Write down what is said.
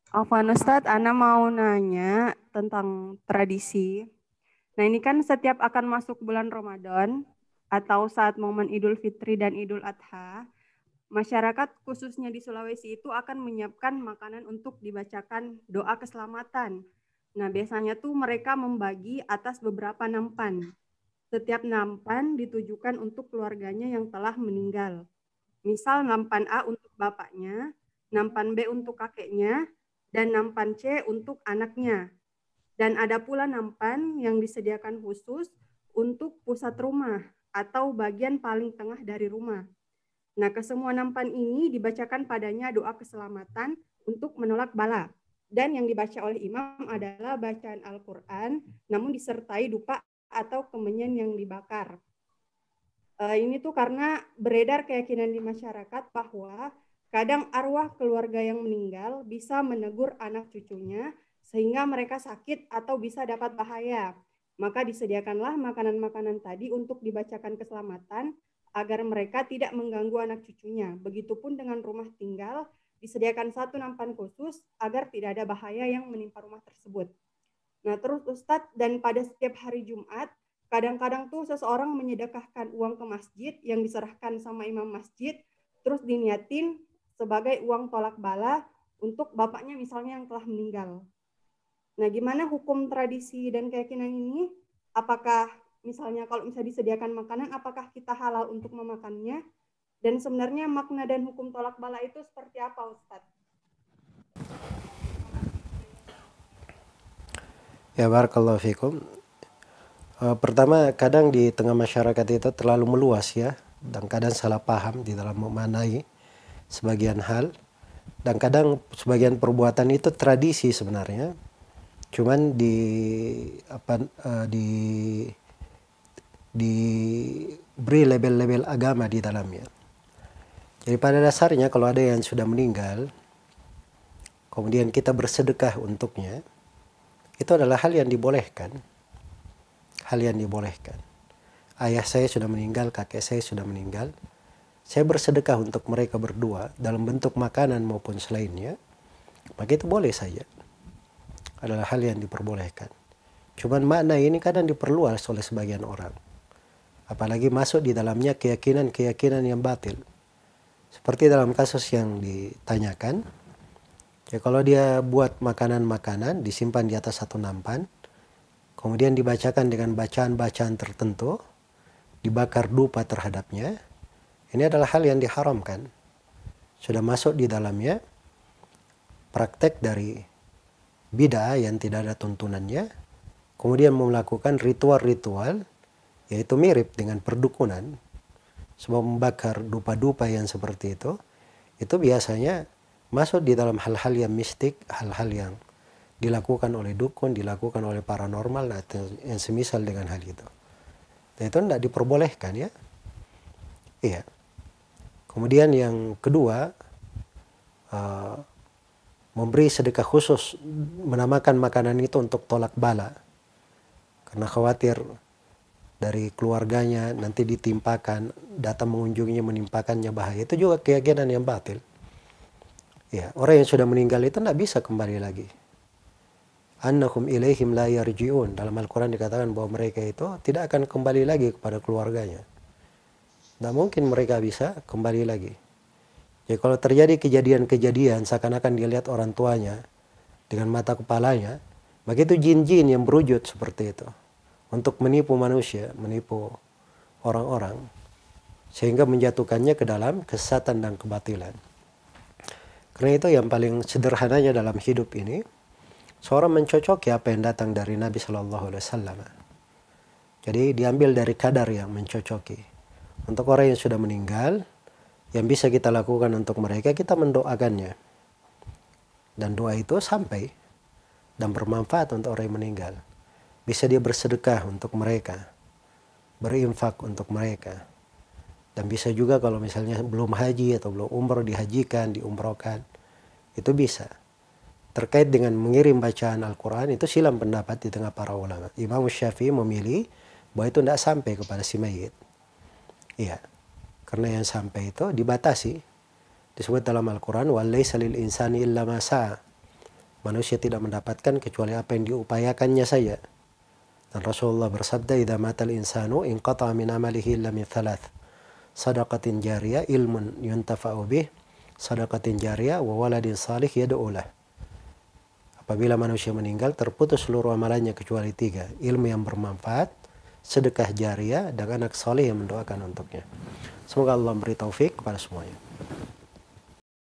Afwan Ustadz, Ana mau nanya tentang tradisi. Nah ini kan setiap akan masuk bulan Ramadan atau saat momen Idul Fitri dan Idul Adha, masyarakat khususnya di Sulawesi itu akan menyiapkan makanan untuk dibacakan doa keselamatan. Nah biasanya tuh mereka membagi atas beberapa nampan. Setiap nampan ditujukan untuk keluarganya yang telah meninggal. Misal nampan A untuk bapaknya, nampan B untuk kakeknya, dan nampan C untuk anaknya. Dan ada pula nampan yang disediakan khusus untuk pusat rumah atau bagian paling tengah dari rumah. Nah, kesemua nampan ini dibacakan padanya doa keselamatan untuk menolak bala. Dan yang dibaca oleh imam adalah bacaan Al-Quran, namun disertai dupa atau kemenyan yang dibakar. Ini tuh karena beredar keyakinan di masyarakat bahwa kadang arwah keluarga yang meninggal bisa menegur anak cucunya sehingga mereka sakit atau bisa dapat bahaya. Maka disediakanlah makanan-makanan tadi untuk dibacakan keselamatan agar mereka tidak mengganggu anak cucunya. Begitupun dengan rumah tinggal, disediakan satu nampan khusus agar tidak ada bahaya yang menimpa rumah tersebut. Nah, terus Ustadz, dan pada setiap hari Jumat, kadang-kadang tuh seseorang menyedekahkan uang ke masjid yang diserahkan sama imam masjid, terus diniatin sebagai uang tolak bala untuk bapaknya misalnya yang telah meninggal. Nah, gimana hukum tradisi dan keyakinan ini? Apakah misalnya kalau misalnya disediakan makanan, apakah kita halal untuk memakannya? Dan sebenarnya makna dan hukum tolak bala itu seperti apa, Ustadz? Ya, barakallahu fikum. Pertama, kadang di tengah masyarakat itu terlalu meluas ya, dan kadang salah paham di dalam memaknai sebagian hal, dan kadang sebagian perbuatan itu tradisi sebenarnya, cuman diberi label-label agama di dalamnya. Jadi pada dasarnya kalau ada yang sudah meninggal, kemudian kita bersedekah untuknya, itu adalah hal yang dibolehkan. Hal yang dibolehkan. Ayah saya sudah meninggal, kakek saya sudah meninggal. Saya bersedekah untuk mereka berdua dalam bentuk makanan maupun selainnya. Maka itu boleh saja. Adalah hal yang diperbolehkan. Cuman makna ini kadang diperluas oleh sebagian orang. Apalagi masuk di dalamnya keyakinan-keyakinan yang batil. Seperti dalam kasus yang ditanyakan. Ya, kalau dia buat makanan-makanan disimpan di atas satu nampan, kemudian dibacakan dengan bacaan-bacaan tertentu, dibakar dupa terhadapnya, ini adalah hal yang diharamkan. Sudah masuk di dalamnya praktek dari bid'ah yang tidak ada tuntunannya, kemudian melakukan ritual-ritual, yaitu mirip dengan perdukunan. Sebab membakar dupa-dupa yang seperti itu biasanya masuk di dalam hal-hal yang mistik, hal-hal yang dilakukan oleh dukun, dilakukan oleh paranormal, atau yang semisal dengan hal itu. Dan itu tidak diperbolehkan ya. Iya. Kemudian yang kedua, memberi sedekah khusus, menamakan makanan itu untuk tolak bala. Karena khawatir dari keluarganya nanti ditimpakan, datang mengunjunginya menimpakannya bahaya. Itu juga keyakinan yang batil. Ya, orang yang sudah meninggal itu tidak bisa kembali lagi. Annahum ilaihim la yarji'un. Dalam Al-Quran dikatakan bahwa mereka itu tidak akan kembali lagi kepada keluarganya. Tidak mungkin mereka bisa kembali lagi. Jadi kalau terjadi kejadian-kejadian seakan-akan dia lihat orang tuanya dengan mata kepalanya, maka itu jin-jin yang berwujud seperti itu. Untuk menipu manusia, menipu orang-orang. Sehingga menjatuhkannya ke dalam kesesatan dan kebatilan. Karena itu yang paling sederhananya dalam hidup ini, seorang mencocoki apa yang datang dari Nabi Shallallahu Alaihi Wasallam. Jadi diambil dari kadar yang mencocoki. Untuk orang yang sudah meninggal, yang bisa kita lakukan untuk mereka, kita mendoakannya. Dan doa itu sampai dan bermanfaat untuk orang yang meninggal. Bisa dia bersedekah untuk mereka, berinfak untuk mereka. Dan bisa juga kalau misalnya belum haji atau belum umroh, dihajikan, diumrohkan. Itu bisa. Terkait dengan mengirim bacaan Al-Quran, itu silam pendapat di tengah para ulama. Imam Syafi'i memilih bahwa itu tidak sampai kepada si mayit. Iya. Karena yang sampai itu dibatasi. Disebut dalam Al-Quran, وَلَيْسَ لِلْإِنسَانِ إِلَّا مَا سَعَى. manusia tidak mendapatkan kecuali apa yang diupayakannya saja. Dan Rasulullah bersabda, "Idza matal insanu inqata'a min amalihi illa min thalath. Sadaqatin jariyah, ilmun yuntafa'u bih, sadaqatin jariyah wa waladin salih yad'u lah." Apabila manusia meninggal, terputus seluruh amalannya kecuali 3. Ilmu yang bermanfaat, sedekah jariyah, dan anak saleh yang mendoakan untuknya. Semoga Allah memberi taufik kepada semuanya.